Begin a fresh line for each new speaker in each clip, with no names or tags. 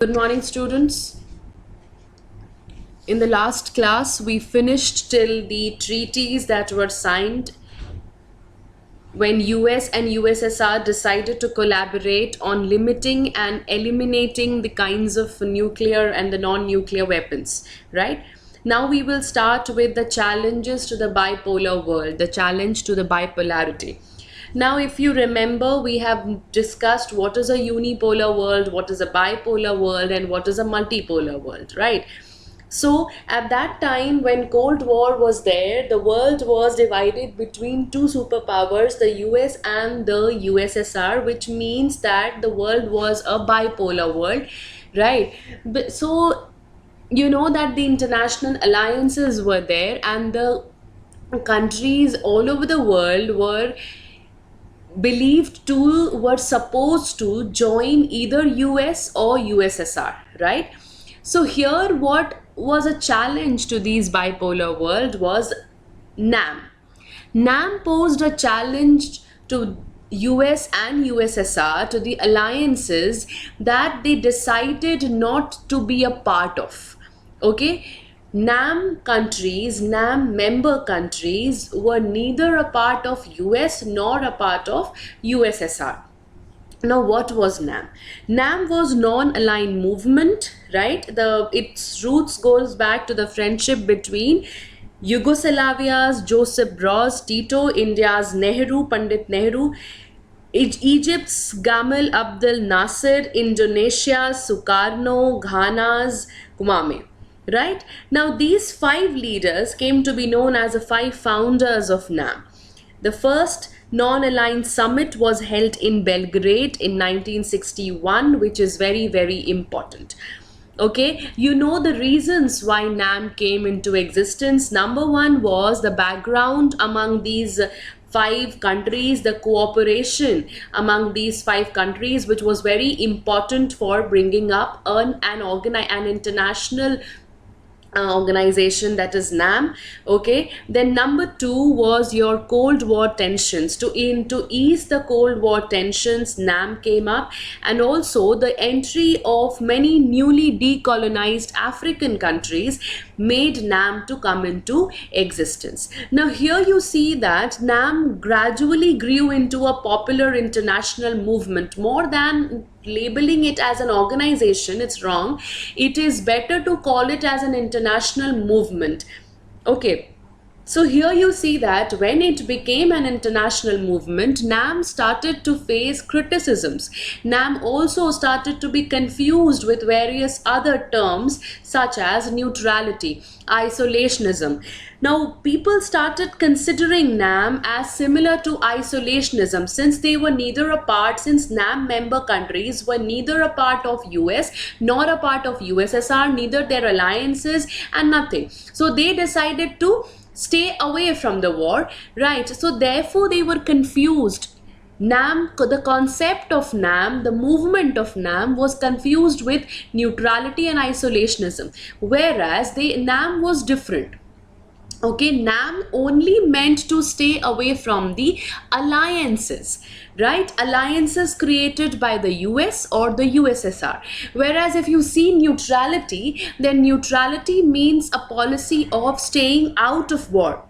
Good morning, students. In the last class, we finished till the treaties that were signed when US and USSR decided to collaborate on limiting and eliminating the kinds of nuclear and the non-nuclear weapons, right? Now we will start with the challenges to the bipolar world, the challenge to the bipolarity. Now, if you remember, we have discussed what is a unipolar world, what is a bipolar world, and what is a multipolar world, right? So at that time, when Cold War was there, the world was divided between two superpowers, the US and the USSR, which means that the world was a bipolar world, right? So you know that the international alliances were there, and the countries all over the world were supposed to join either US or USSR, right? So here what was a challenge to these bipolar world was NAM. NAM posed a challenge to US and USSR, to the alliances that they decided not to be a part of. Okay, NAM member countries were neither a part of US nor a part of USSR. Now, what was NAM? NAM was non-aligned movement, right? Its roots goes back to the friendship between Yugoslavia's Josip Broz Tito, India's Pandit Nehru, Egypt's Gamal Abdel Nasser, Indonesia's Sukarno, Ghana's Kwame. Right? Now, these five leaders came to be known as the five founders of NAM. The first non-aligned summit was held in Belgrade in 1961, which is very, very important. Okay, you know the reasons why NAM came into existence. Number one was the background among these five countries, the cooperation among these five countries, which was very important for bringing up an international organization, that is NAM. Okay, then number two was your Cold War tensions. To ease the Cold War tensions, NAM came up, and also the entry of many newly decolonized African countries made NAM to come into existence. Now here you see that NAM gradually grew into a popular international movement. More than labeling it as an organization, it's wrong. It is better to call it as an international movement. Okay, so here you see that when it became an international movement, NAM started to face criticisms. NAM also started to be confused with various other terms such as neutrality, isolationism. Now, people started considering NAM as similar to isolationism, since NAM member countries were neither a part of US nor a part of USSR, neither their alliances and nothing. So they decided to stay away from the war, right? So therefore they were confused. NAM, the concept of NAM, the movement of NAM was confused with neutrality and isolationism, whereas NAM was different. Okay, NAM only meant to stay away from the alliances, right? Alliances created by the US or the USSR. Whereas if you see neutrality, then neutrality means a policy of staying out of war.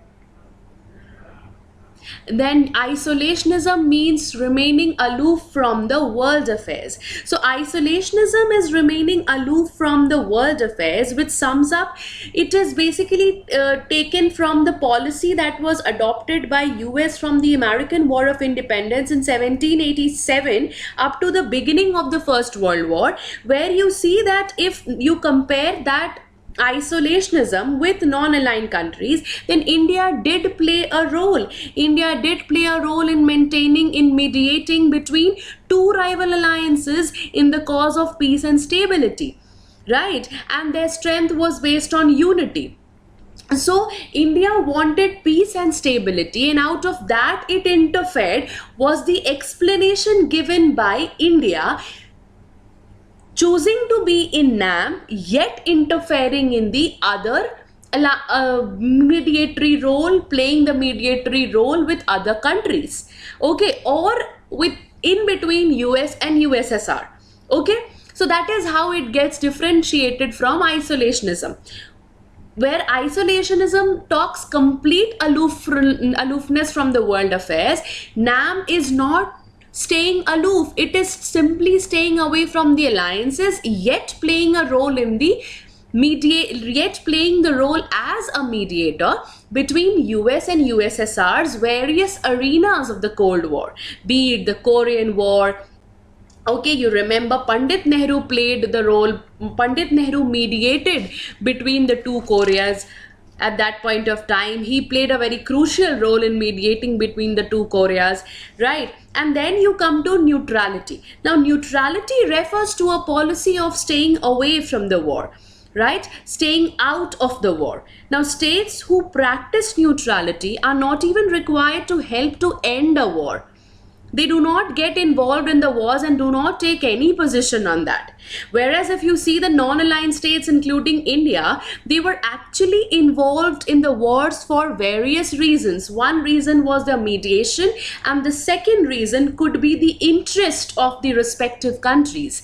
Then isolationism means remaining aloof from the world affairs. So isolationism is remaining aloof from the world affairs, which sums up, it is basically taken from the policy that was adopted by US from the American War of Independence in 1787 up to the beginning of the First World War, where you see that if you compare that isolationism with non-aligned countries, then India did play a role. India did play a role in mediating between two rival alliances in the cause of peace and stability, right? And their strength was based on unity. So India wanted peace and stability, and out of that it interfered was the explanation given by India choosing to be in NAM yet interfering in the other mediatory role, playing the mediatory role with other countries, okay, or with in between US and USSR. Okay, So that is how it gets differentiated from isolationism, where isolationism talks complete aloofness from the world affairs. NAM is not staying aloof, it is simply staying away from the alliances, yet playing a role in the yet playing the role as a mediator between US and USSR's various arenas of the Cold War, be it the Korean War. Okay, you remember Pandit Nehru played the role, Pandit Nehru mediated between the two Koreas at that point of time. He played a very crucial role in mediating between the two Koreas, right? And then you come to neutrality. Now, neutrality refers to a policy of staying away from the war, right? Staying out of the war. Now, states who practice neutrality are not even required to help to end a war. They do not get involved in the wars and do not take any position on that. Whereas if you see the non-aligned states, including India, they were actually involved in the wars for various reasons. One reason was the mediation, and the second reason could be the interest of the respective countries,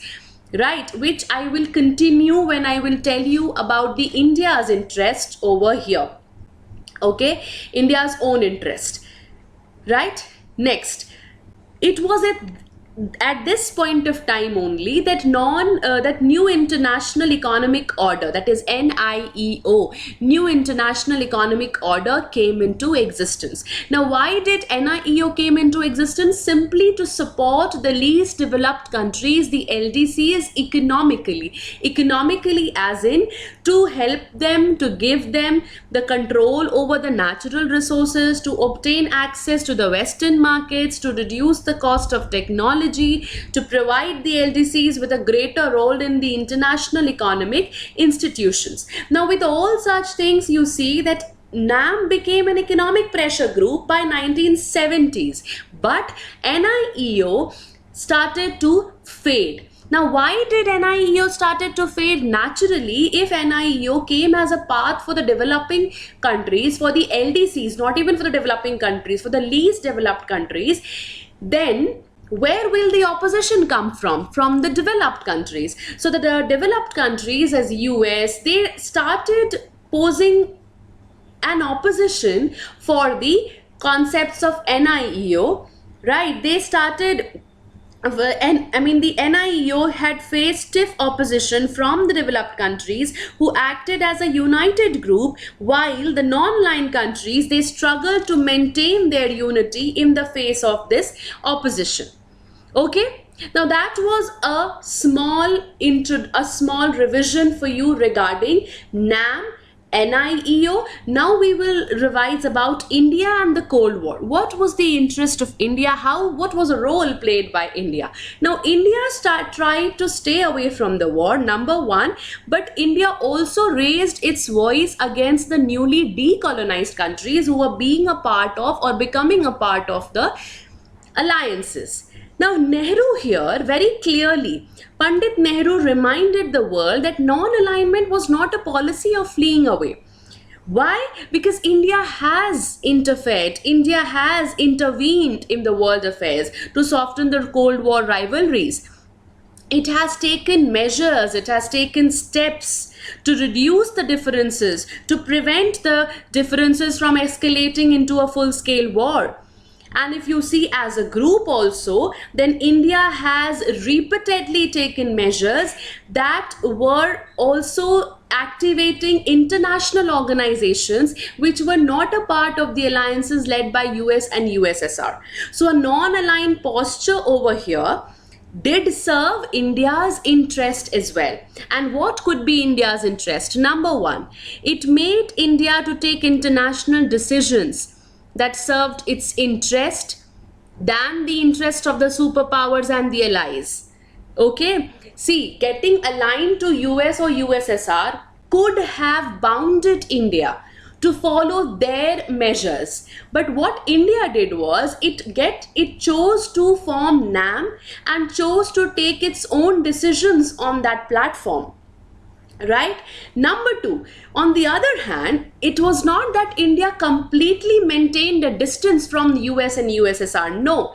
right? Which I will continue when I will tell you about the India's interest over here. Okay, India's own interest, right? Next, it was at this point of time only that that new international economic order, that is NIEO, new international economic order, came into existence. Now, why did NIEO came into existence? Simply to support the least developed countries, the LDCs, economically as in to help them, to give them the control over the natural resources, to obtain access to the Western markets, to reduce the cost of technology, to provide the LDCs with a greater role in the international economic institutions. Now, with all such things, you see that NAM became an economic pressure group by 1970s, but NIEO started to fade. Now, why did NIEO started to fade? Naturally, if NIEO came as a path for the developing countries, for the LDCs, not even for the developing countries, for the least developed countries, then where will the opposition come from? From the developed countries. So the developed countries as US, they started posing an opposition for the concepts of NIEO, right? They started, and I mean the NIEO had faced stiff opposition from the developed countries, who acted as a united group, while the non-aligned countries, they struggled to maintain their unity in the face of this opposition. Okay, now that was a small revision for you regarding NAM, NIEO. Now we will revise about India and the Cold War. What was the interest of India? What was the role played by India? Now, India tried to stay away from the war, number one, but India also raised its voice against the newly decolonized countries who were being a part of or becoming a part of the alliances. Now, Nehru here very clearly, Pandit Nehru reminded the world that non-alignment was not a policy of fleeing away. Why? Because India has interfered, India has intervened in the world affairs to soften the Cold War rivalries. It has taken measures, it has taken steps to reduce the differences, to prevent the differences from escalating into a full-scale war. And if you see as a group also, then India has repeatedly taken measures that were also activating international organizations which were not a part of the alliances led by US and USSR. So a non-aligned posture over here did serve India's interest as well. And what could be India's interest? Number one, it made India to take international decisions that served its interest than the interest of the superpowers and the allies. Okay, see, getting aligned to US or USSR could have bounded India to follow their measures, but what India did was it chose to form NAM and chose to take its own decisions on that platform. Right? Number two, on the other hand, it was not that India completely maintained a distance from the US and USSR. No.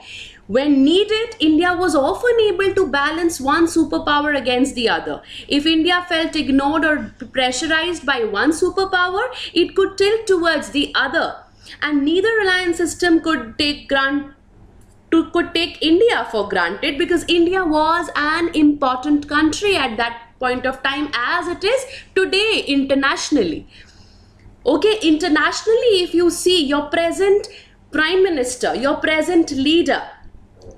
When needed, India was often able to balance one superpower against the other. If India felt ignored or pressurized by one superpower, it could tilt towards the other. And neither alliance system could take India for granted, because India was an important country at that point of time, as it is today internationally. Okay, internationally, if you see your present prime minister, your present leader,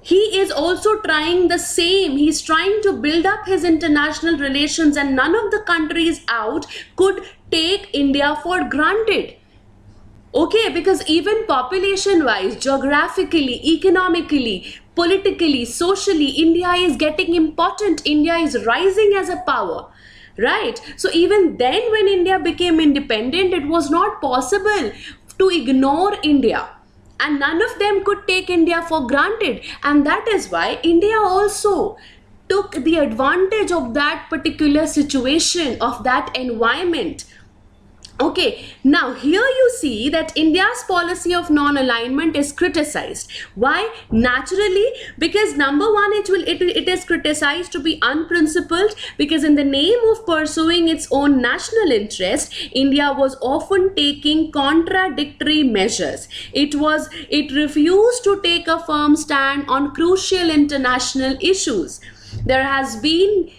he is also trying the same. He's trying to build up his international relations, and none of the countries out could take India for granted. Okay, because even population wise, geographically, economically, politically, socially, India is getting important. India is rising as a power. Right? So even then, when India became independent, it was not possible to ignore India. And none of them could take India for granted. And that is why India also took the advantage of that particular situation, of that environment. Okay, now here you see that India's policy of non-alignment is criticized. Why? Naturally, because number one, it is criticized to be unprincipled, because in the name of pursuing its own national interest, India was often taking contradictory measures. It refused to take a firm stand on crucial international issues. There has been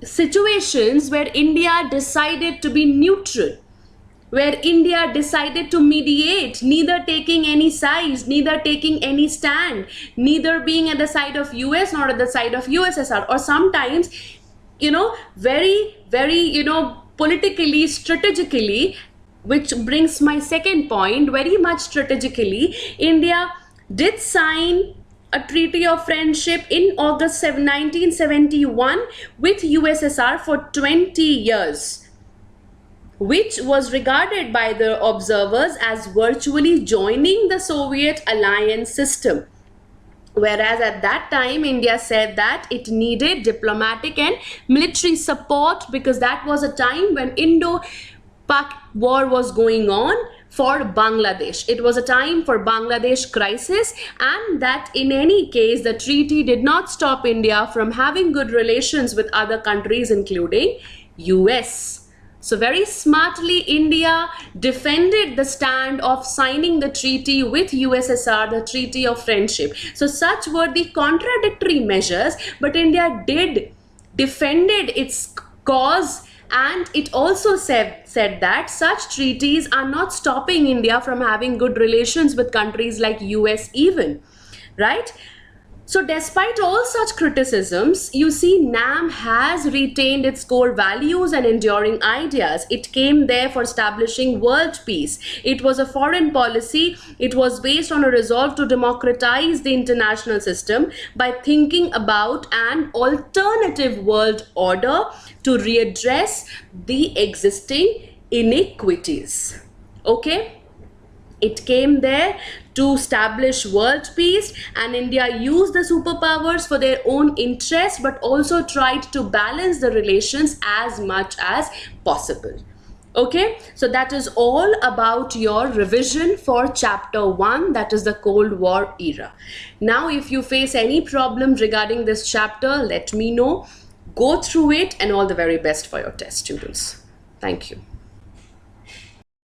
situations where India decided to be neutral, where India decided to mediate, neither taking any sides, neither taking any stand, neither being at the side of US nor at the side of USSR, or sometimes, very, very, politically, strategically, which brings my second point, very much strategically, India did sign a treaty of friendship in August 1971 with USSR for 20 years. Which was regarded by the observers as virtually joining the Soviet alliance system. Whereas at that time, India said that it needed diplomatic and military support, because that was a time when Indo-Pak war was going on for Bangladesh. It was a time for Bangladesh crisis, and that in any case, the treaty did not stop India from having good relations with other countries, including US. So very smartly, India defended the stand of signing the treaty with USSR, the Treaty of Friendship. So such were the contradictory measures, but India did defended its cause, and it also said that such treaties are not stopping India from having good relations with countries like US even, right? So despite all such criticisms, you see NAM has retained its core values and enduring ideas. It came there for establishing world peace. It was a foreign policy. It was based on a resolve to democratize the international system by thinking about an alternative world order to readdress the existing inequities. Okay? It came there to establish world peace, and India used the superpowers for their own interests, but also tried to balance the relations as much as possible. Okay, so that is all about your revision for chapter 1, that is the Cold War era. Now, if you face any problem regarding this chapter, let me know. Go through it, and all the very best for your test, students. Thank you.